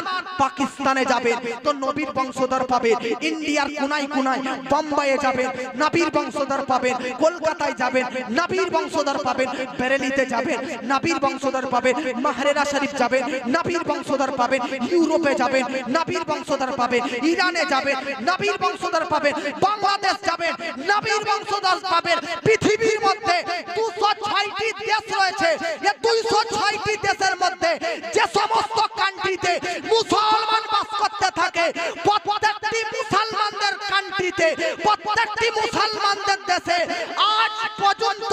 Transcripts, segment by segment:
মুসলমান পাকিস্তানে যাবেন তো নবীর বংশধর পাবেন, ইন্ডিয়ার কোনায় কোনায় বোম্বাইয়ে যাবেন নবীর বংশধর পাবেন, কলকাতায় যাবেন নবীর বংশধর পাবেন, বেরেলিতে যাবেন নবীর বংশধর পাবেন, মাহরেরা শরীফ যাবেন নবীর বংশধর পাবেন, ইউরোপে যাবেন নবীর বংশধর পাবেন, ইরানে যাবেন নবীর বংশধর পাবেন, বাংলাদেশ যাবেন নবীর বংশধর পাবেন। পৃথিবীর মধ্যে 206টি দেশ রয়েছে, এই 206টি দেশের মধ্যে যে সমস্ত কান্ট্রিতে মুসলমান বাস করতে থাকে, প্রত্যেকটি মুসলমানদের কান্ট্রিতে, প্রত্যেকটি মুসলমানদের দেশে আজ পর্যন্ত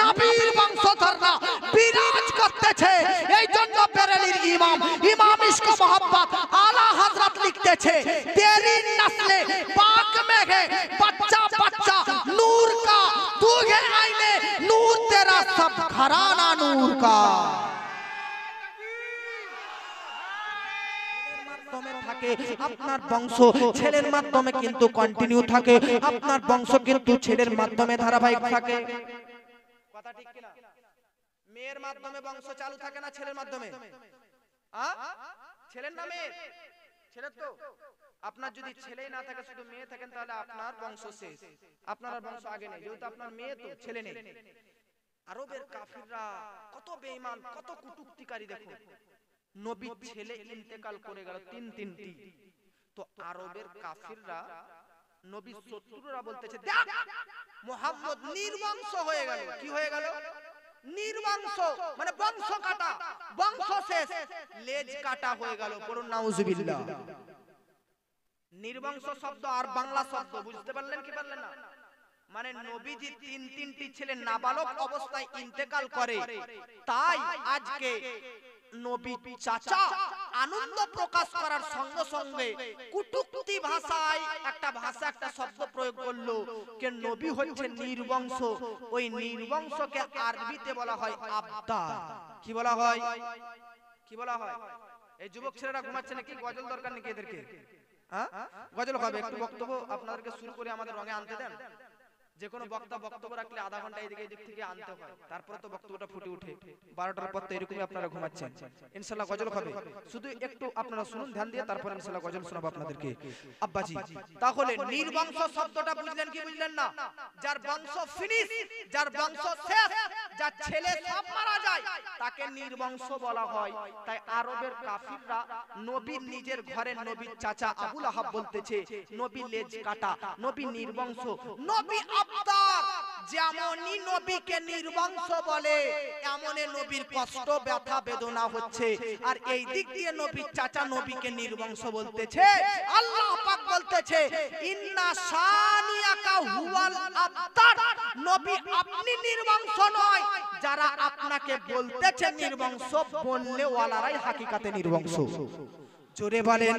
নবীর বংশধররা বিরাজ করতেছে। এই জন্য বেরেলির ইমাম ইশক মোহাম্মদ আলা হযরত লিখতেছে, তেরি নসলে পাক में है बच्चा बच्चा नूर का, तू है आईने नूर, तेरा सब घराना नूर का। আপনার বংশ ছেলের মাধ্যমে কিন্তু কন্টিনিউ থাকে, আপনার বংশ কিন্তু ছেলের মাধ্যমে ধারাবাহিক থাকে। কথা ঠিক কি না? মেয়ের মাধ্যমে বংশ চালু থাকে না ছেলের মাধ্যমে? ছেলের না মেয়ের? ছেলের তো। আপনার যদি ছেলেই না থাকে শুধু মেয়ে থাকেন তাহলে আপনার বংশ শেষ, আপনার বংশ আগে নেই, যেহেতু আপনার মেয়ে তো ছেলে নেই। আরবের কাফিররা কত বেঈমান, কত কটূক্তিকারী দেখো। নবীর ছেলে ইন্তেকাল করে গেল তিনটি, তো আরবের কাফিররা নবীর শত্রুরা বলতেছে দেখ মুহাম্মদ নির্বংশ হয়ে গেল। কি হয়ে গেল? নির্বংশ, মানে বংশ কাটা, বংশ শেষ, লেজ কাটা হয়ে গেল। পড়ুন নাউজুবিল্লাহ। নির্বংশ শব্দ আর বাংলা শব্দ বুঝতে পারলেন কি পারলেন না? মানে নবীজি তিনটি ছেলে নাবালক অবস্থায় ইন্তেকাল করে, তাই আজকে নবী চাচা আনন্দ প্রকাশ করার সঙ্গে সঙ্গে কুটুক্তি ভাষায় একটা শব্দ প্রয়োগ করলো যে নবী হচ্ছে নির্বংশ। ওই নির্বংশকে আরবিতে বলা হয় আবদার। কি বলা হয়? কি বলা হয়? এই যুবক ছেলেরা ঘুমাচ্ছে নাকি? গজল দরকার নাকি এদেরকে? গজল হবে? একটু বক্তব্য আপনাদেরকে শুরু করে আমাদের রঙে আনতে দেন। যে কোনো বক্তব্য রাখলে আধা ঘন্টা এদিক থেকে আনতে হয়, তারপরে তো বক্তব্যটা ফুটে ওঠে। 12টার পর তো এরকমই আপনারা ঘুমাচ্ছেন। ইনশাআল্লাহ গজল হবে, শুধু একটু আপনারা শুনুন ধ্যান দিয়ে, তারপর ইনশাআল্লাহ গজল শোনাবো আপনাদেরকে। আব্বাজি, তাহলে নির্বংশ শব্দটা বুঝলেন কি বুঝলেন না? যার বংশ ফিনিশ, যার বংশ শেষ, যার ছেলে সব মারা যায়, তাকে নির্বংশ বলা হয়। তাই আরবের কাফিররা নবীর নিজের ঘরের নবীর চাচা আবু লাহাব বলতেছে নবী লেজ কাটা, নবী নির্বংশ, নবী আবদার। যেমনই নবীকে নির্বংশ বলে এমনই নবীর কষ্ট ব্যথা বেদনা হচ্ছে, আর এই দিক দিয়ে নবীর চাচা নবীকে নির্বংশ বলতেছে। আল্লাহ পাক বলতেছে ইন্না শানিয়াকা হুয়াল আবতার, নবী আপনি নির্বংশ নয়, যারা আপনাকে বলতেছে নির্বংশ, বললে ওয়ালারাই হাকিকাতে নির্বংশ। জোরে বলেন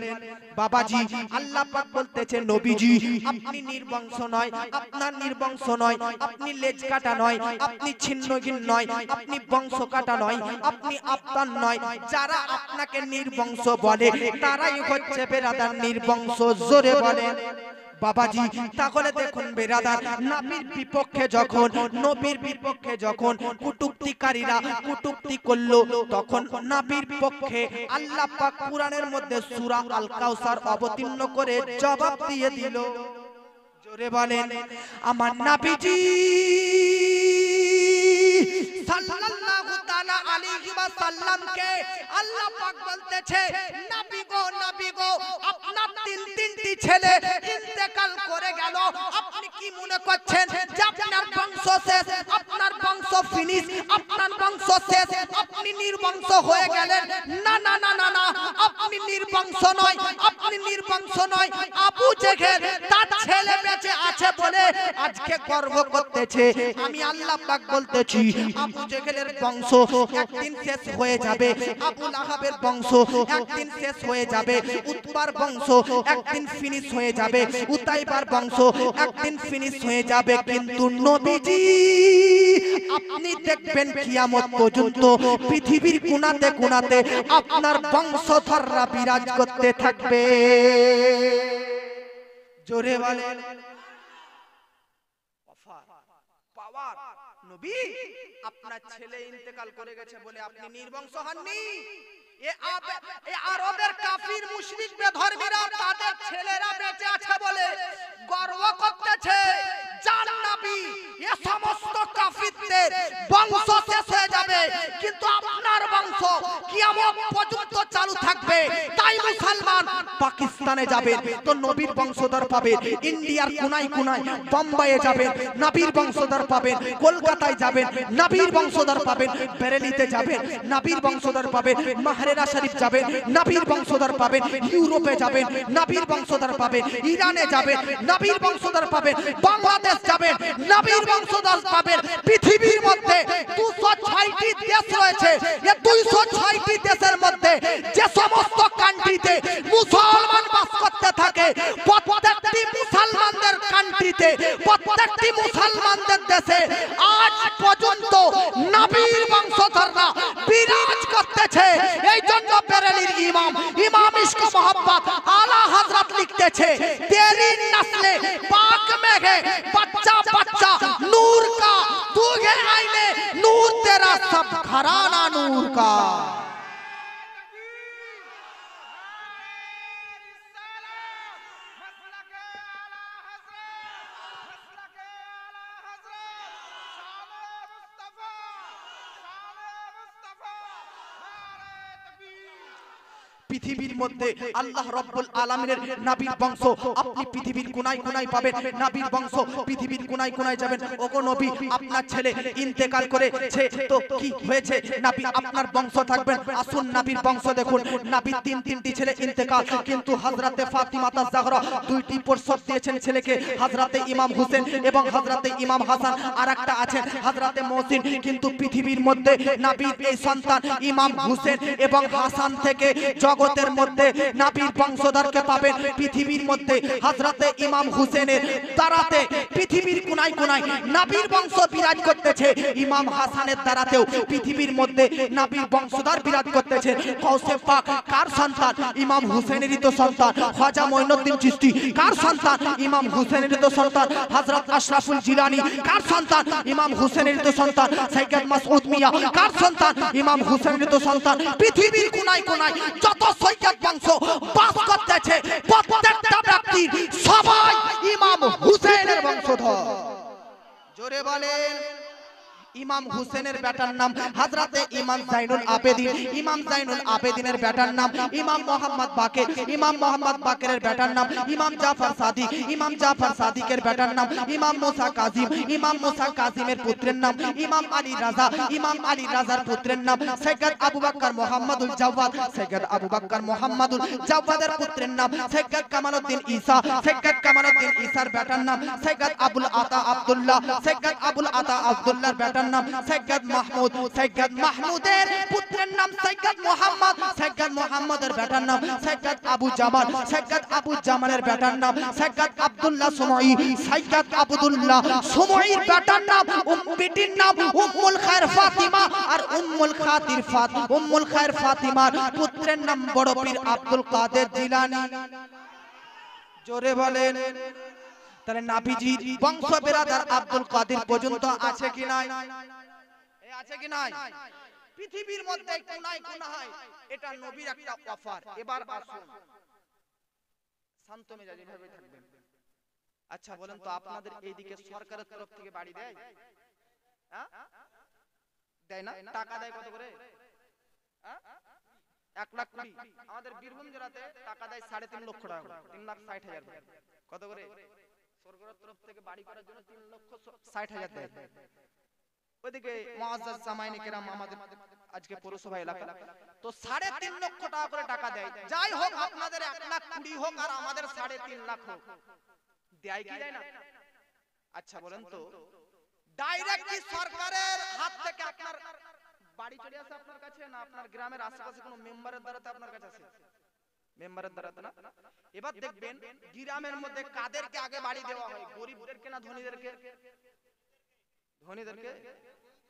বাবাজি। আল্লাহ পাক বলতেছে নবীজি আপনি নির্বংশ নয়, আপনার নির্বংশ নয়, আপনি লেজ কাটা নয়, আপনি ছিন্নহীন নয়, আপনি বংশ কাটা নয়, আপনি আবতার নয়। যারা আপনাকে নির্বংশ বলে তারাই হচ্ছে বেরাদার নির্বংশ। জোরে বলেন বাবাজি। তাহলে দেখুন বেরাদার, নবীর বিপক্ষে যখন কুটুক্তিকারীরা কুটুক্তি করলো, তখন নবীর পক্ষে আল্লাহ পাক কুরআনের মধ্যে সূরা আল কাউসার অবতীর্ণ করে জবাব দিয়ে দিল। জোরে বলেন আমার নবীজি সাল্লাল্লাহু তাআলা আলাইহি ওয়াসাল্লামকে আল্লাহ পাক বলতেছে নবী গো আপনার তিনটি ছেলে ইন্তেকাল করে গেল, আপনি কি মনে করছেন যে আপনার বংশ শেষ, আপনার বংশ ফিনিশ, আপনার বংশ শেষ, আপনি নির্বংশ হয়ে গেলেন? না না না না না, আপনি নির্বংশ নয়, আপনি নির্বংশ নয়। আবু জেহেল তার ছেলে বেঁচে আছে বলে আজকে গর্ব করতেছে। আমি আল্লাহ পাক বলতেছি আবু জেহেলের বংশ একদিন শেষ হয়ে যাবে, আবু লাহাবের বংশ একদিন শেষ হয়ে যাবে, উতবার বংশ একদিন ফিনিশ হয়ে যাবে, উতাইবার বংশ একদিন ফিনিশ হয়ে যাবে। কিন্তু নবীজি আপনি দেখবেন কিয়ামত পর্যন্ত পৃথিবীর কোণাতে কোণাতে আপনার বংশধররা বিরাজ করতে থাকবে। জোরে বলেন পাওয়ার। নবী আপনার ছেলে ইন্তেকাল করে গেছে বলে আপনি নির্বংশ হননি। এ আরবের কাফির মুশরিক বেধর্মীরা তাদের ছেলেরা বেঁচে আছে বলে গর্ব করতেছে, যার নবী এ সমস্ত কাফিরদের বংশ শেষ হয়ে যাবে, কিন্তু আপনার বংশ কিয়ামত পর্যন্ত চালু থাকবে। তাই মুসলমান পাকিস্তানে যাবেন তো নবীর বংশধর পাবেন, ইন্ডিয়ার কোনায় কোনায় বোম্বাইয়ে যাবেন নবীর বংশধর পাবেন, কলকাতায় যাবেন নবীর বংশধর পাবেন, বেরেলিতে যাবেন নবীর বংশধর পাবেন, মাহরেরা শরীফ যাবেন নবীর বংশধর পাবেন, ইউরোপে যাবেন নবীর বংশধর পাবেন, ইরানে যাবেন নবীর বংশধর পাবেন, বাংলাদেশ যাবেন নবীর বংশধর পাবেন। পৃথিবীর মধ্যে 206টি দেশ রয়েছে, এই 206টি দেশের মধ্যে যে সমস্ত কান্ট্রিতে মুসলমান বাস করতে থাকে, প্রত্যেকটি মুসলমানদের কান্ট্রিতে, প্রত্যেকটি মুসলমানদের দেশে আজ পর্যন্ত নবীর বংশধররা বিরাজ করতেছে। এই জন্য বেরেলির ইমাম ইশক মোহাম্মদ আলা হযরত লিখতেছে, তেরি নসলে পাক में है बच्चा बच्चा नूर का, तू है आईने नूर, तेरा सब घराना नूर का। পৃথিবীর মধ্যে আল্লাহ রাব্বুল আলামিনের নবীর বংশ আপনি পৃথিবীর কোনায় কোনায় পাবেন, নবীর বংশ পৃথিবীর কোনায় কোনায় যাবেন। ওগো নবী, আপনার ছেলে ইন্তেকাল করেছে তো কি হয়েছে, নবী আপনার বংশ থাকবেন। আসুন নবীর বংশ দেখুন, নবীর তিনটি ছেলে ইন্তেকাল, কিন্তু হযরতে ফাতিমা তাজ-জাহরা দুইটি প্রসব দিয়েছেন ছেলেকে, হযরতে ইমাম হোসেন এবং হযরতে ইমাম হাসান, আরেকটা আছেন হযরতে মহসিন। কিন্তু পৃথিবীর মধ্যে নবীর এই সন্তান ইমাম হোসেন এবং হাসান থেকে জগতের মধ্যে নবীর বংশধরকে পাবেন। পৃথিবীর মধ্যে হযরতে ইমাম হোসেনের দ্বারাতে পৃথিবীর কোনায় কোনায় নবীর বংশ বিরাজ করতেছে, ইমাম হাসানের দ্বারাতেও পৃথিবীর মধ্যে নবীর বংশধর বিরাজ করতেছে। গৌসে পাক কার সন্তান? ইমাম হোসেনেরই তো সন্তান। খাজা মঈনুদ্দিন চিশতি কার সন্তান? ইমাম হোসেনেরই তো সন্তান। হযরত আশরাফুল জিলানী কার সন্তান? ইমাম হোসেনেরই তো সন্তান। সৈয়দ মাসউদ মিয়া কার সন্তান? ইমাম হোসেনেরই তো সন্তান। পৃথিবীর কোনায় কোনায় যত সৈয়দ বংশ বাস করতেছে, প্রত্যেকটা ব্যক্তি সবাই ইমাম হোসেনের বংশধর। জোরে বলেন। ইমাম হোসেনের বেটার নাম হযরতে ইমাম জাইনুল আবেদিন, ইমাম জাইনুল আবেদিনের বেটার নাম ইমাম মোহাম্মদ বাকের, ইমাম মোহাম্মদ বাকেরের বেটার নাম ইমাম জাফর সাদিক, ইমাম জাফর সাদিকের বেটার নাম ইমাম মুসা কাজিম, ইমাম মুসা কাজিমের পুত্রের নাম ইমাম আলী রাজা, ইমাম আলী রাজার পুত্রের নাম সৈয়দ আবু বকর মুহাম্মদুল জাওয়াদ, সৈয়দ আবু বকর মুহাম্মদুল জাওয়াদের পুত্রের নাম সৈয়দ কামালউদ্দিন ঈসা, সৈয়দ কামালউদ্দিন ঈসার বেটার নাম সৈয়দ আবুল আতা আব্দুল্লাহ, সৈয়দ আবুল আতা আব্দুল্লাহর বেটার নাম সৈয়দ মাহমুদ, সৈয়দ মাহমুদের পুত্রের নাম সৈয়দ মুহাম্মদ, সৈয়দ মুহাম্মদের বেটার নাম সৈয়দ আবু জামাল, সৈয়দ আবু জামালের বেটার নাম সৈয়দ আব্দুল্লাহ সুমঈ, সৈয়দ আব্দুল্লাহ সুমঈর বেটার নাম বেটির নাম উম্মুল খায়র ফাতিমা, আর উম্মুল খায়র ফাতিমার পুত্রের নাম বড় পীর আব্দুল কাদের জিলানী। জোরে বলেন। তাহলে নবীজির বংশ বেরাদার আব্দুল কাদের পর্যন্ত আছে কি নাই? আছে কি নাই? পৃথিবীর মধ্যে কোনায় কোনায় এটা নবীর একটা অফার। এবার আসুন শান্ত মেজাজে ভাবে থাকবেন। আচ্ছা বলেন তো, আপনাদের এইদিকে সরকারের তরফ থেকে বাড়ি দেয়? হ্যাঁ দেয় না? টাকা দেয় কত করে? 1,20,000। আমাদের বীরভূম জেলাতে টাকা দেয় 3.5 লক্ষ টাকা, 3,60,000। কত করে? সরকারের তরফ থেকে বাড়ি করার জন্য 3,60,000 দেয়। ওইদিকে মুআজ্জাজ জামাইনে কেরাম আমাদের আজকে পৌরসভা এলাকা তো 3.5 লক্ষ টাকা করে টাকা দেয়। যাই হোক, আপনাদের 1,20,000 হোক আর আমাদের 3.5 লাখ হোক, দেয় কি দেয় না? আচ্ছা বলেন তো, ডাইরেক্টলি সরকারের হাত থেকে আপনার বাড়ি চলে আসে আপনার কাছে, না আপনার গ্রামের আশেপাশে কোনো মেম্বারের দ্বারাতে আপনার কাছে আসে? মেম্বারের দ্বারাতে না। এবার দেখবেন গ্রামের মধ্যে কাদেরকে আগে বাড়ি দেওয়া হয়? গরিবদেরকে না ধনীদেরকে? ধনীদেরকে।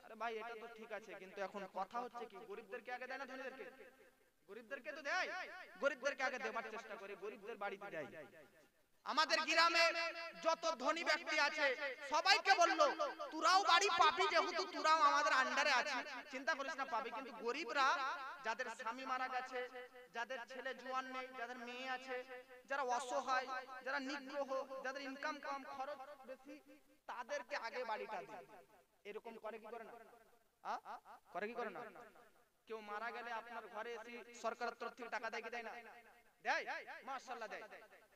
আরে ভাই এটা তো ঠিক আছে, কিন্তু এখন কথা হচ্ছে কি, গরিবদেরকে আগে দেয় না ধনীদেরকে? গরিবদেরকে তো দেয়, গরিবদেরকে আগে দেওয়ার চেষ্টা করে, গরিবদের বাড়িতে দেয়। আমাদের গ্রামে যত ধনী ব্যক্তি আছে সবাইকে বললো তোরাও বাড়ি পাবি, যেহেতু তোরাও আমাদের আন্ডারে আছিস, চিন্তা করিস না পাবি। কিন্তু গরিবরা যাদের স্বামী মারা গেছে, যাদের ছেলে জোয়ান নেই, যাদের মেয়ে আছে, যারা অসহায়, যারা নিগ্রহ, যাদের ইনকাম কম, খরচ বেশি, তাদেরকে আগে বাড়িটা দেয়। এরকম করে কি করে না? করে কি করে না? কেউ মারা গেলে আপনার ঘরে এসে সরকারের তরফ থেকে টাকা দেয় কি দেয় না? দেয়, মাশাআল্লাহ দেয়।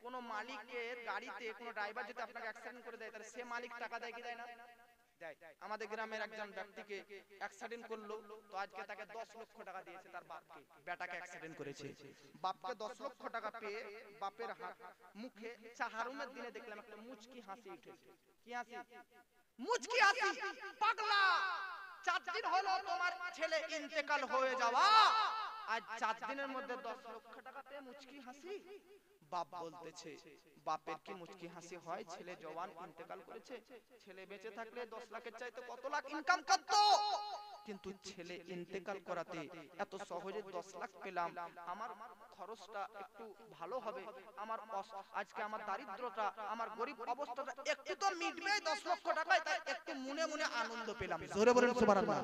কোন মালিকের গাড়িতে কোন ড্রাইভার যদি আপনাকে অ্যাক্সিডেন্ট করে দেয়, তাহলে সে মালিক টাকা দেয় কি দেয় না? দেয়। আমাদের গ্রামের একজন ব্যক্তিকে অ্যাক্সিডেন্ট করলো, তো আজকে তাকে 10 লক্ষ টাকা দিয়েছে তার বাপকে। বেটাকে অ্যাক্সিডেন্ট করেছে, বাপকে 10 লক্ষ টাকা পেয়ে বাপের মুখে চাহারুমের দিনে দেখলাম একটা মুচকি হাসি উঠেছে। কি হাসি? মুচকি হাসি। পাগলা, 4 দিন হলো তোমার ছেলে ইন্তেকাল হয়ে যাওয়া, আজ 4 দিনের মধ্যে 10 লক্ষ টাকা পেয়ে মুচকি হাসি। বাপ বলতেছে, বাপের কি মুচকি হাসি হয়? ছেলে জওয়ান ইন্তেকাল করেছে, ছেলে বেঁচে থাকলে 10 লাখের চাইতে কত লাখ ইনকাম করত, কিন্তু ছেলে ইন্তেকাল করাতে এত সহজে 10 লাখ পেলাম, আমার খরচটা একটু ভালো হবে, আমার আজকে আমার দারিদ্রতা, আমার গরিব অবস্থাটা একটু তো মিটবে 10 লক্ষ টাকায়, তাই একটু মনে মনে আনন্দ পেলাম। জোরে বলেন সুবহানাল্লাহ।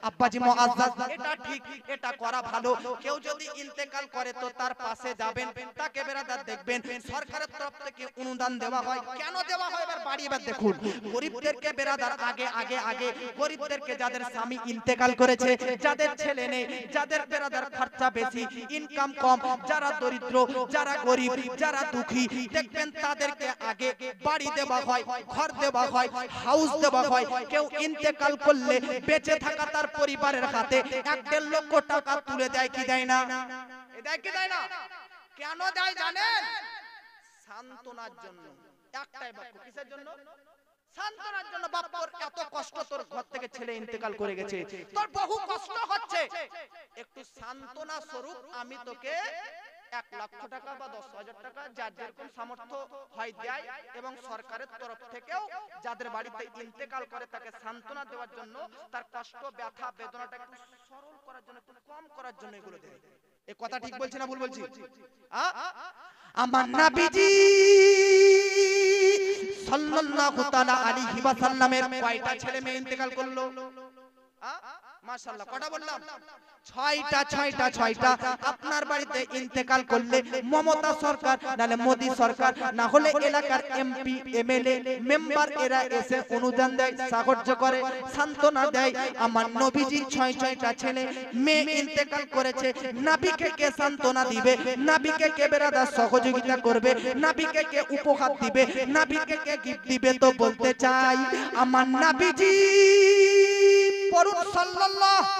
আব্বাজি মুআজ্জাজ, এটা ঠিক, এটা করা ভালো। কেউ যদি ইন্তেকাল করে তো তার পাশে যাবেন, তাকে বেরাদার দেখবেন। সরকারের তরফ থেকে অনুদান দেওয়া হয়, কেন দেওয়া হয় এবার বাড়ি এবার দেখুন। গরিবদেরকে বেরাদার আগে আগে আগে গরিবদেরকে, যাদের স্বামী ইন্তেকাল করেছে, যাদের ছেলে নেই, যাদের বেরাদার খরচা বেশি, ইনকাম কম, যারা দরিদ্র, যারা গরিব, যারা দুঃখী, দেখবেন তাদেরকে আগে বাড়ি দেওয়া হয়, ঘর দেওয়া হয়, হাউস দেওয়া হয়। কেউ ইন্তেকাল করলে বেঁচে থাকা তার পরিবারের হাতে 1.5 লক্ষ টাকা তুলে দেয় কি দেয় না? দেয় কি দেয় না? কেন দেয় জানেন? সান্ত্বনার জন্য। একটাই বাক্য, কিসের জন্য? সান্ত্বনার জন্য। বাপ, তোর এত কষ্ট, তোর ঘর থেকে ছেলে ইন্তেকাল করে গেছে, তোর বহু কষ্ট হচ্ছে, একটু সান্ত্বনা স্বরূপ আমি তোকে 1 লক্ষ টাকা বা 10,000 টাকা, যার যেরকম সামর্থ্য হয় দেয়। এবং সরকারের তরফ থেকেও যাদের বাড়িতে ইন্তেকাল করে তাকে সান্ত্বনা দেওয়ার জন্য, তার কষ্ট, ব্যথা, বেদনাটা একটু সরল করার জন্য, একটু কম করার জন্য এগুলো দেয়। এই কথা ঠিক বলছি না ভুল বলছি? আমার নবীজি সাল্লাল্লাহু তাআলা আলাইহি ওয়াসাল্লামের কয়টা ছেলে মেয়ে ইন্তেকাল করলো? মাশাআল্লাহ, কটা বললাম? 6টা। আপনার বাড়িতে ইন্তেকাল করলে মমতা সরকার, নালে মোদি সরকার, না হলে এলাকার এমপি, এমএলএ, মেম্বার, এরা এসে অনুদান দেয়, সাহায্য করে, সান্ত্বনা দেয়। আমার নবীজি 6টা ছেলে মেয়ে ইন্তেকাল করেছে, নবীকে কে সান্ত্বনা দিবে? নবীকে কে বেরাদার সহযোগিতা করবে? নবীকে কে উপহার দিবে? নবীকে কে গিফট দিবে? তো বলতে চাই, আমার নবীজি পরম সাল্লাল্লাহু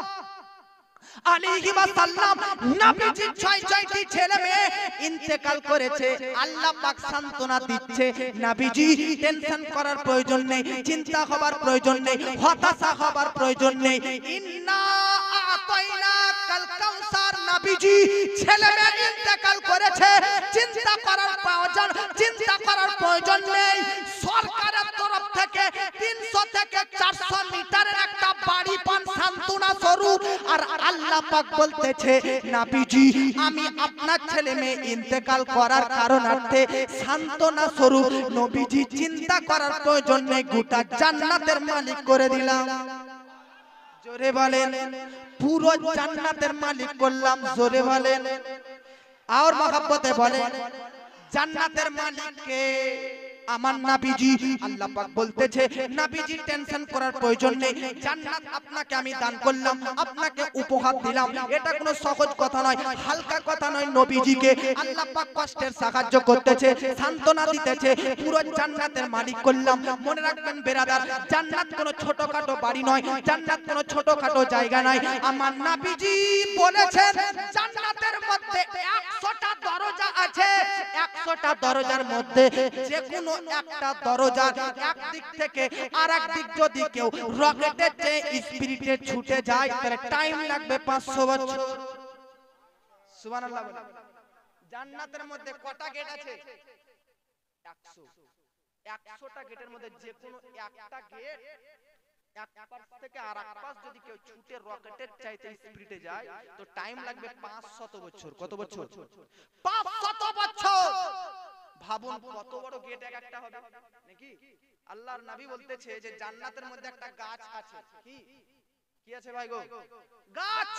আলাইহি ওয়াসাল্লাম, নবীজি 6টি ছেলে মেয়ে ইন্তেকাল করেছে, আল্লাহ পাক সান্ত্বনা দিচ্ছে। নবীজি টেনশন করার প্রয়োজন নেই, চিন্তা হবার প্রয়োজন নেই, হতাশা হবার প্রয়োজন নেই। ইন্না আতাইনা কাল কাউসার, নবীজি ছেলে মেয়ে ইন্তেকাল করেছে, চিন্তা করার প্রয়োজন নেই। সরকারের তরফ থেকে 300 থেকে 400 মিটারের একটা বাড়ি পান সান্ত্বনা স্বরূপ। আর আল্লাহ পাক বলতেছে, নবীজি আমি আপনার ছেলে মেয়ে ইন্তেকাল করার কারণার্থে সান্ত্বনা স্বরূপ, নবীজি চিন্তা করার প্রয়োজন নেই, গোটা জান্নাতের মালিক করে দিলাম। জোরে বলেন, পুরো জান্নাতের মালিক করলাম। জোরে বলেন, আর মহব্বতে বলেন, জান্নাতের মালিক কে? আমার নবীজি। আল্লাহ পাক বলতেছে, নবীজি টেনশন করার প্রয়োজন নেই, জান্নাত আপনাকে আমি দান করলাম, আপনাকে উপহার দিলাম। এটা কোনো সহজ কথা নয়, হালকা কথা নয়। নবীজিকে আল্লাহ পাক কষ্টের সাহায্য করতেছে, সান্ত্বনা দিতেছে, পুরো জান্নাতের মালিক করলাম। মনে রাখবেন বেরাদার, জান্নাত কোনো ছোটখাটো বাড়ি নয়, জান্নাত কোনো ছোটখাটো জায়গা নয়। আমার নবীজি বলেছেন, জান্নাতের মধ্যে 100টা দরজা আছে, 100টা দরজার মধ্যে যে কোনো একটা দরজার একদিক থেকে আরেক দিক যদি কেউ রকেটের চেয়ে স্পিরিটে ছুটে যায়, তাহলে টাইম লাগবে 500 বছর। সুবহানাল্লাহ বলেন। জান্নাতের মধ্যে কটা গেট আছে? 100। 100টা গেটের মধ্যে যে কোনো একটা গেট, এক পাশ থেকে আরেক পাশ যদি কেউ ছুটে রকেটের চাইতে স্পিরিটে যায়, তো টাইম লাগবে 500 বছর। কত বছর? 500 বছর। ভাবুন কত বড় গেট একটা হবে নাকি? আল্লাহর নবী বলতেছে যে জান্নাতের মধ্যে একটা গাছ আছে। কি কি আছে ভাই গো? গাছ।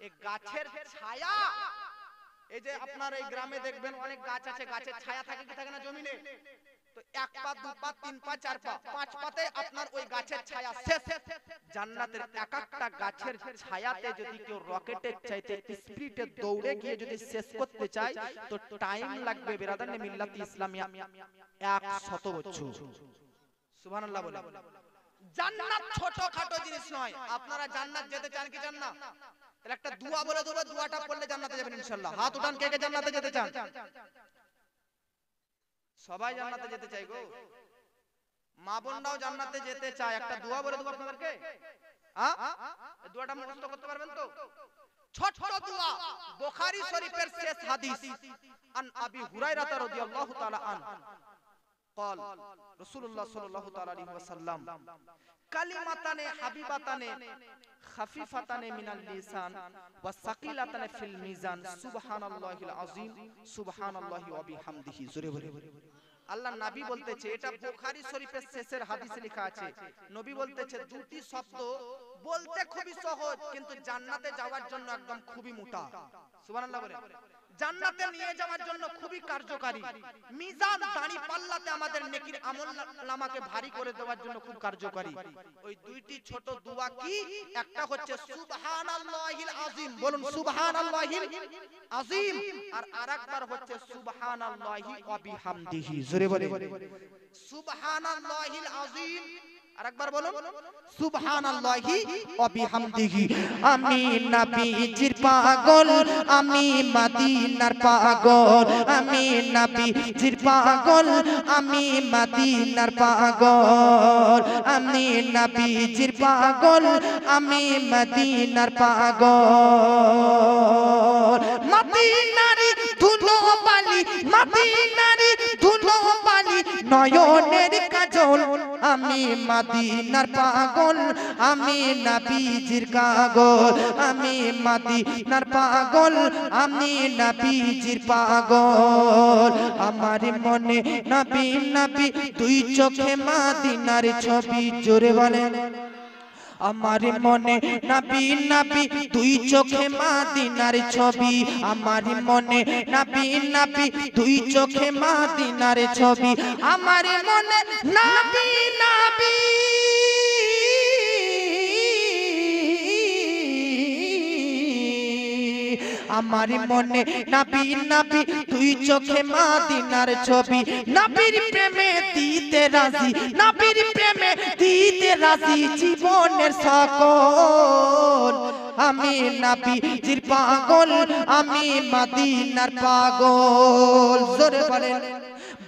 এই গাছের ছায়া, এই যে আপনার এই গ্রামে দেখবেন অনেক গাছ আছে, গাছের ছায়া থাকে কি থাকে না জমিনে? তো এক পা, দু পা, তিন পা, চার পা, পাঁচ পাতে আপনার ওই গাছের ছায়া শেষ। জান্নাতের এক একটা গাছের ছায়াতে যদি কেউ রকেটের চাইতে স্পিডে দৌড়ে গিয়ে যদি শেষ করতে চায় তো টাইম লাগবে বিরাদানে মিল্লাত ইসলামিয়া 100 বছর। সুবহানাল্লাহ বলে। জান্নাত ছোটখাটো জিনিস নয়। আপনারা জান্নাত যেতে চান কি চান না? তাহলে একটা দোয়া বলে দেব, দোয়াটা পড়লে জান্নাতে যাবেন ইনশাআল্লাহ। হাত উঠান কে কে জান্নাতে যেতে চান? সবাই জান্নাতে যেতে চাই গো। মা বোনরাও জান্নাতে যেতে চায়। একটা দোয়া বলে দেব আপনাদেরকে, এই দোয়াটা মুখস্থ করতে পারবেন তো? ছোট দোয়া, বুখারী শরীফের শেষ হাদিস, আন আবি হুরায়রা রাদিয়াল্লাহু তাআলা আনহু قال رسول الله صلى الله تعالى عليه وسلم كلمتان حبيبتان خفيفتان من اللسان وثقيلتان في الميزان سبحان الله العظيم سبحان الله وبحمده। জোরে বলে আল্লাহ নবী বলতেছে, এটা বুখারী শরীফের শেষের হাদিসে লেখা আছে। নবী বলতেছে দুটি শব্দ বলতে খুবই সহজ কিন্তু জান্নাতে যাওয়ার জন্য একদম খুবই মোটা। সুবহানাল্লাহ বলে। জান্নাতে নিয়ে যাওয়ার জন্য খুবই কার্যকারী। মিজান দাঁড়ি পাল্লাতে আমাদের নেকির আমলনামাকে ভারী করে দেওয়ার জন্য খুব কার্যকারী। ওই দুইটি ছোট দোয়া কি? একটা হচ্ছে সুবহানাল্লাহিল আযীম, বলুন সুবহানাল্লাহিল আযীম, আর আরেকবার হচ্ছে সুবহানাল্লাহি ওয়া বিহামদিহি। জোরে বলে সুবহানাল্লাহিল আযীম, আরেকবার বলুন সুবহানাল্লাহি ওয়া বিহামদিহি। আমি নবীজির পাগল, আমি মদিনার পাগল, আমি নবীজির পাগল, আমি মদিনার পাগল, আমি নবীজির পাগল, আমি মদিনার পাগল। মদিনার ধুলো বালি, মদিনার ধুলো বালি, নয়নের কাজল, আমি মদিনার পাগল, আমি নবীজির কাগল, আমি মদিনার পাগল, আমি নবীজির পাগল। আমার মনে নবী নবী, দুই চোখে মদিনার ছবি। জোরে বলেন আমার মনে নবী নবী, দুই চোখে মদিনার ছবি। আমার মনে নবী নবী, দুই চোখে মদিনার ছবি। আমার মনে নবী নবী, আমার মনে নবী নবী, দুই চোখে মদিনার ছবি। নবীর প্রেমে দিতে রাজি, নবীর প্রেমে দিতে রাজি জীবনের সকল। আমি নবীজির পাগল, আমি মদিনার পাগল। জোরে বলেন।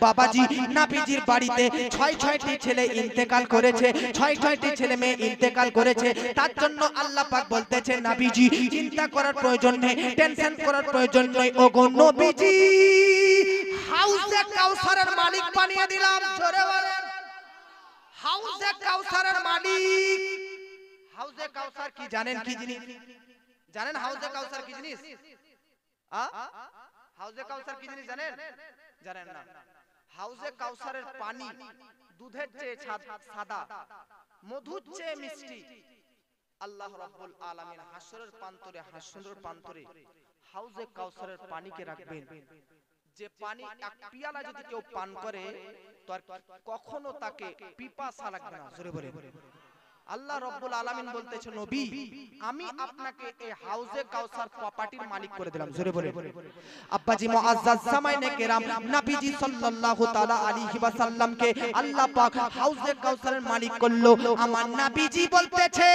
বাবাজি নবীজির বাড়িতে 6টি ছেলে ইন্তেকাল করেছে, 6টি ছেলে মেয়ে ইন্তেকাল করেছে। তার জন্য আল্লাহ পাক বলতেছে নবীজি চিন্তা করার প্রয়োজন নেই, টেনশন করার প্রয়োজন নেই। ওগো নবীজি হাউজে কাউসারের মালিক বানিয়ে দিলাম। জোরে বলেন হাউজে কাউসারের মালিক। হাউজে কাউসার কি জানেন? কি জিনিস জানেন? হাউজে কাউসার কি জিনিস? হাউজে কাউসার কি জিনিস জানেন? জানেন না? হাউজে কাউসারের পানি দুধের চেয়ে সাদা, মধুর চেয়ে মিষ্টি। আল্লাহ রাব্বুল আলামিন হাসরের প্রান্তরে, হাসরের প্রান্তরে হাউজে কাউসারের পানিকে রাখবেন। যে পানি এক পিয়ালা যদি কেউ পান করে তো আর কখনো তাকে পিপাসা লাগবে না। জোরে বলে আল্লাহ রাব্বুল আলামিন বলতেছে নবী আমি আপনাকে এই হাউজে কাউসার প্রপার্টির মালিক করে দিলাম। জোরে বলে আব্বাজি মুআজ্জাজ সামাইনে কেরাম, নবীজি সাল্লাল্লাহু তাআলা আলাইহি ওয়াসাল্লামকে আল্লাহ পাক হাউজে কাউসারের মালিক করলো। আমার নবীজি বলতেছে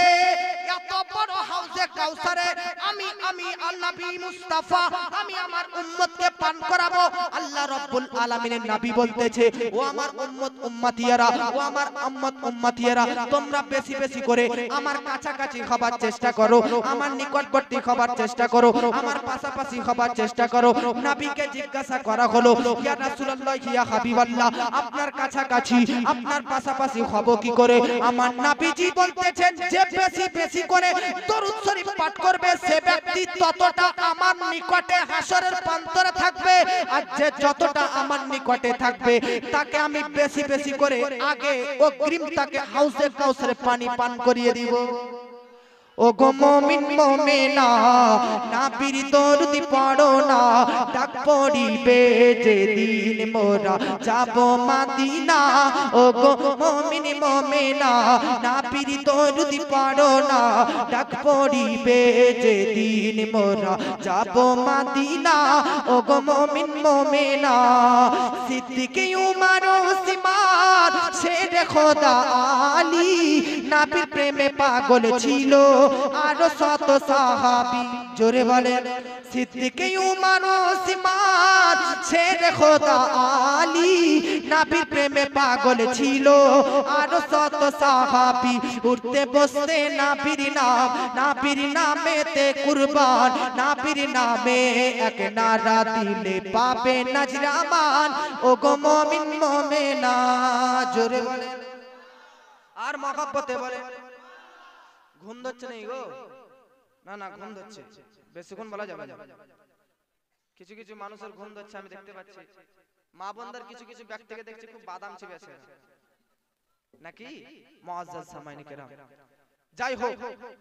এত বড় হাউজে কাউসারে আমি নবী মুস্তাফা আমি আমার উম্মতকে পান করাবো। আল্লাহ রাব্বুল আলামিনের নবী বলতেছে ও আমার উম্মত উম্মতিয়ারা, ও আমার উম্মত উম্মতিয়ারা, তোমরা বেশি বেশি করে আমার কাছাকাছি হবার চেষ্টা করো, আমার নিকটবর্তী হবার চেষ্টা করো, আমার পাশাপাশি হবার চেষ্টা করো। নবীকে জিজ্ঞাসা করা হলো ইয়া রাসূলুল্লাহ ইয়া হাবিবাল্লাহ আপনার কাছাকাছি আপনার পাশাপাশি হব কি করে? আমার নবীজি বলতেছেন যে বেশি বেশি করে দরুদ শরীফ পাঠ করবে সে ব্যক্তি ততটা আমার নিকটে হাসরের প্রান্তরে থাকবে, আর যে যতটা আমার নিকটে থাকবে তাকে আমি বেশি বেশি করে আগে অগ্রিম তাকে হাউজে কাউসারে পানি পান করিয়ে দিব। ও গো মুমিন মুমিনা নবীর দরুদ পড়ো না ডাক পড়িবে যেদিন মোরা যাব মদিনা ও গো মুমিন মুমিনা নবীর দরুদ পড়ো না ডাক পড়িবে যেদিন মোরা যাব মদিনা ও গো মুমিন মুমিনা সিদ্দিক উমর ওসমান শেরে খোদা আলী নবীর প্রেমে পাগল ছিল আর শত সাহাবী জোরে বলেন সিদ্দিক উমর ওসমান শেরে খোদা আলী নবীর প্রেমে পাগল ছিল আর শত সাহাবী উঠতে বসতে নবীর নামেতে কুরবান নবীর নামে এক নারা দিলে পাবে নজরামান ও গো মুমিন মুমিনা জোরে বলেন আর মহব্বতে বলেন ঘুম ধরছে নেই গো না না ঘুম ধরছে বেশিক্ষণ বলা যাবে না কিছু কিছু মানুষের ঘুম ধরছে আমি দেখতে পাচ্ছি মা বোনদের কিছু কিছু ব্যক্তিকে দেখছি খুব বাদাম চিবেছে নাকি মুআজ্জাজ সামাইনি কেরাম যাই হোক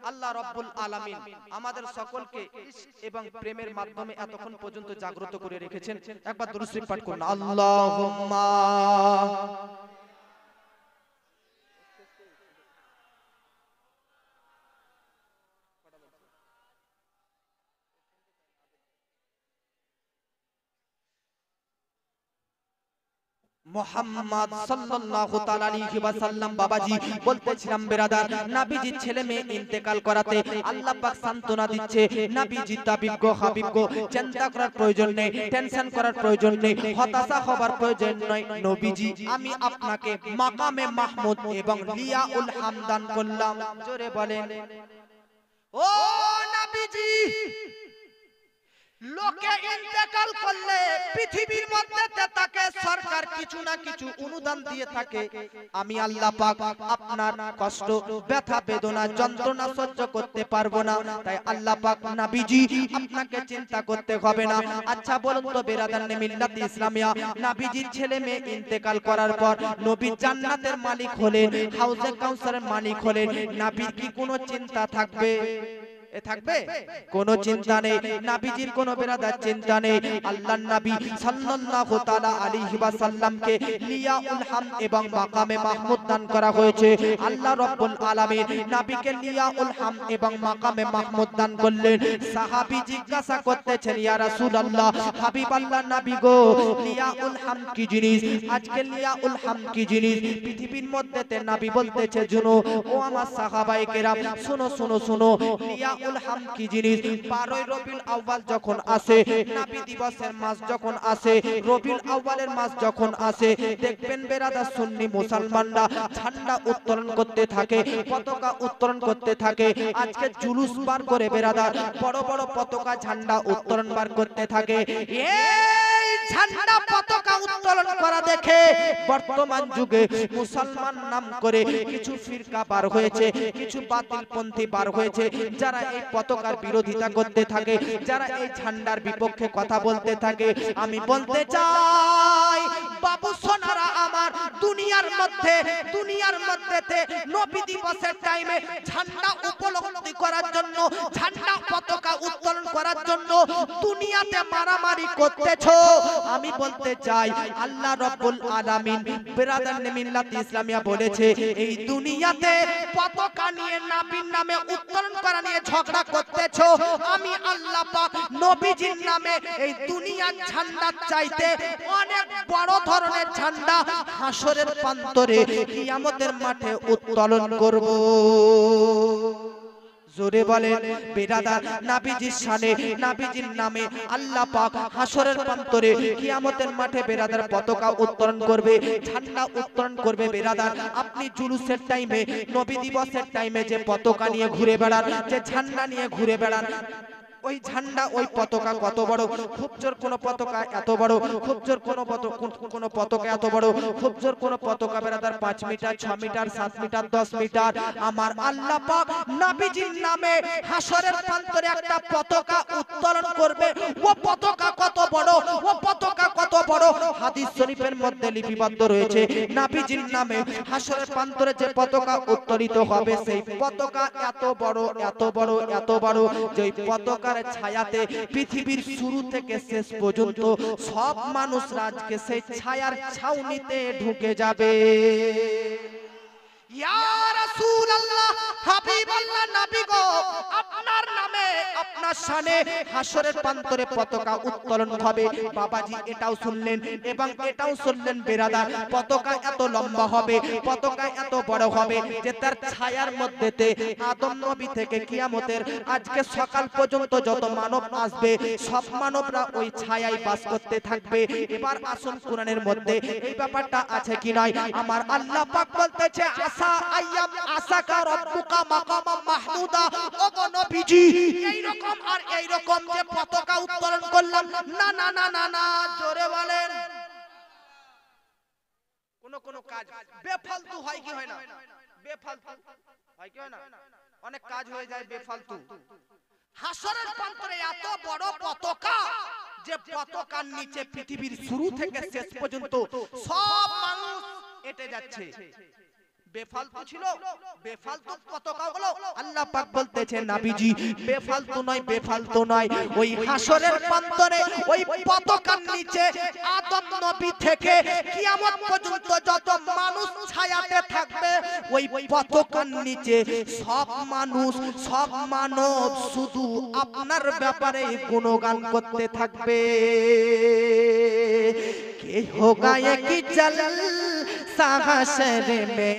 আল্লাহ রাব্বুল আলামিন আমাদের সকলকে ইশক এবং প্রেমের মাধ্যমে এতক্ষণ পর্যন্ত জাগ্রত করে রেখেছেন একবার দুরূদ শরীফ পাঠ করুন আল্লাহুম্মা মুহাম্মদ সাল্লাল্লাহু তাআলা আলাইহি ওয়াসাল্লাম বাবাজি বলতেছিলাম বিরাদার নবীজির ছেলে মেয়ে ইন্তেকাল করাতে আল্লাহ পাক সান্তনা দিচ্ছে নবীজি তাবিব গো হাবিব গো চিন্তা করার প্রয়োজন নেই টেনশন করার প্রয়োজন নেই হতাশা হবার প্রয়োজন নেই নবীজি আমি আপনাকে মাকামে মাহমুদ এবং লিয়াউল হামদান করলাম জোরে বলেন ও নবীজি লোকে ইন্তেকাল করলে পৃথিবীর মধ্যে তাকে সরকার কিছু না কিছু অনুদান দিয়ে থাকে আমি আল্লাহ পাক আপনার কষ্ট ব্যথা বেদনা যন্ত্রণা সহ্য করতে পারবো না তাই আল্লাহ পাক নবীজি আপনাকে চিন্তা করতে হবে না আচ্ছা বলুন তো বেরাদান মিল্লাত ইসলামিয়া নবীজির ছেলে মেয়ে ইন্তেকাল করার পর নবী জান্নাতের মালিক হলেন হাউজে কাউসারের মালিক হলেন নবীর কি কোনো চিন্তা থাকবে থাকবে কোনো চিন্তা নেই নবীজির কোনো বেরাদার চিন্তা নেই আল্লাহর নবী সাল্লাল্লাহু তাআলা আলাইহি ওয়াসাল্লামকে লিয়াউল হামদ এবং মাকামে মাহমুদ দান করা হয়েছে আল্লাহ রাব্বুল আলামিন নবীকে লিয়াউল হামদ এবং মাকামে মাহমুদ দান করলেন সাহাবী জিজ্ঞাসা করতেছেন ইয়া রাসূলুল্লাহ হাবিব আল্লাহ নবী গো লিয়াউল হামদ কি জিনিস আজকে লিয়াউল হামদ কি জিনিস পৃথিবীর মধ্যে তে নবী বলতেছে শুনো ও আমার সাহাবায়ে কেরাম শুনো শুনো শুনো লিয়া উল-হাম কি জিনিস 12 রবিউল আউয়াল যখন আসে নবী দিবসের মাস যখন আসে রবিউল আউয়ালের মাস যখন আসে দেখবেন বেরাদার সুন্নি মুসলমানরা ঝান্ডা উত্তোলন করতে থাকে পতাকা উত্তোলন করতে থাকে আজকে জুলুস বার করে বেরাদার বড় বড় পতাকা ঝান্ডা উত্তোলন বার করতে থাকে এই ঝান্ডা পতাকা উত্তোলন করা দেখে বর্তমান যুগে মুসলমান নাম করে কিছু ফিরকা বার হয়েছে কিছু বাতিলপন্থী বার হয়েছে যারা এই পতাকার বিরোধিতা করতে থাকে যারা এই ঝান্ডার বিপক্ষে কথা বলতে থাকে আমি বলতে চাই বাবু সোনারা আমার দুনিয়ার মধ্যেতে নবী দিবসের টাইমে ঝান্ডা উপলব্ধি করার জন্য ঝান্ডা পতাকা উত্তোলন করার জন্য দুনিয়াতে মারামারি করতেছো আমি বলতে চাই আল্লাহ রাব্বুল আলামিন বিরাদার মিল্লাত ইসলামিয়া বলেছে এই দুনিয়াতে পতাকা নিয়ে নবীর নামে উত্তোলন করা নিয়ে ঝগড়া করতেছো আমি আল্লাহ পাক নবীজির নামে এই দুনিয়ার ঝান্ডা চাইতে অনেক বড় ধরনের ঝান্ডা হাসরের প্রান্তরে কিয়ামতের মাঠে উত্তোলন করব জোরে বলেন বেরাদার নবীজির শানে নবীজির নামে আল্লাহ পাক হাসরের প্রান্তরে কিয়ামতের মাঠে বেরাদার পতাকা উত্তোলন করবে ঝান্ডা উত্তোলন করবে বেরাদার আপনি জুলুসের টাইমে নবী দিবসের টাইমে যে পতাকা নিয়ে ঘুরে বেড়ান যে ঝান্ডা নিয়ে ঘুরে বেড়ান ওই ঝান্ডা ওই পতাকা কত বড় খুব জোর কোন পতাকা এত বড় খুব জোর কোন পতাকা এত বড় খুব জোর কোন পতাকা বেরাদার 5 মিটার 6 মিটার 7 মিটার 10 মিটার আমার আল্লাহ পাক নবীজির নামে হাসরের প্রান্তরে একটা পতাকা উত্তোলন করবে ও পতাকা কত বড় ও পতাকা কত বড় হাদিস শরীফের মধ্যে লিপিবদ্ধ রয়েছে নবীজির নামে হাসরের প্রান্তরে যে পতাকা উত্তোলিত হবে সেই পতাকা এত বড় এত বড় এত বড় যে পতাকার ছায়াতে পৃথিবীর শুরু থেকে শেষ পর্যন্ত সব মানুষ আজকে সেই ছায়ার ছাউনিতে ঢুকে যাবে। ইয়া রাসূলুল্লাহ হাবিবাল্লাহ নবী গো আপনার নামে আপনার শানে হাসরের প্রান্তরে পতাকা উত্তোলন হবে। বাবাজি এটাও শুনলেন এবং এটাও শুনলেন বেরাদার, পতাকা এত লম্বা হবে, পতাকা এত বড় হবে যে তার ছায়ার মধ্যেতে আদম নবী থেকে কিয়ামতের আজকে সকাল পর্যন্ত যত মানব আসবে সব মানবরা ওই ছায়ায় বাস করতে থাকবে। এবার আসুন কোরআনের মধ্যে এই ব্যাপারটা আছে কি নাই। আমার আল্লাহ পাক বলতেছে আসা আইয়াম আসাকা রব্বুকা মাকামাম মাহমুদা। ওগো নবীজি এই রকম আর এই রকম যে পতাকা উত্তোলন করলাম না না না না না, জোরে বলেন। কোন কাজ বেফালতু হয় কি হয় না? বেফালতু হয় কি হয় না? অনেক কাজ হয়ে যায় বেফালতু। হাসরের প্রান্তরে এত বড় পতাকা যে পতাকার নিচে পৃথিবীর শুরু থেকে শেষ পর্যন্ত সব মানুষ এটে যাচ্ছে। বেফালতু ছিল, বেফালতু পতাকাগুলো আল্লাহ পাক বলতেছে নবীজি বেফালতু নয়, বেফালতু নয়। ওই হাসরের প্রান্তরে ওই পতাকার নিচে আদম নবী থেকে কিয়ামত পর্যন্ত যত মানুষ ছায়াতে থাকবে ওই পতাকার নিচে সব মানুষ সব মানব শুধু আপনার ব্যাপারে গুণগান করতে থাকবে। কে হোগা কি চল সাহসর মে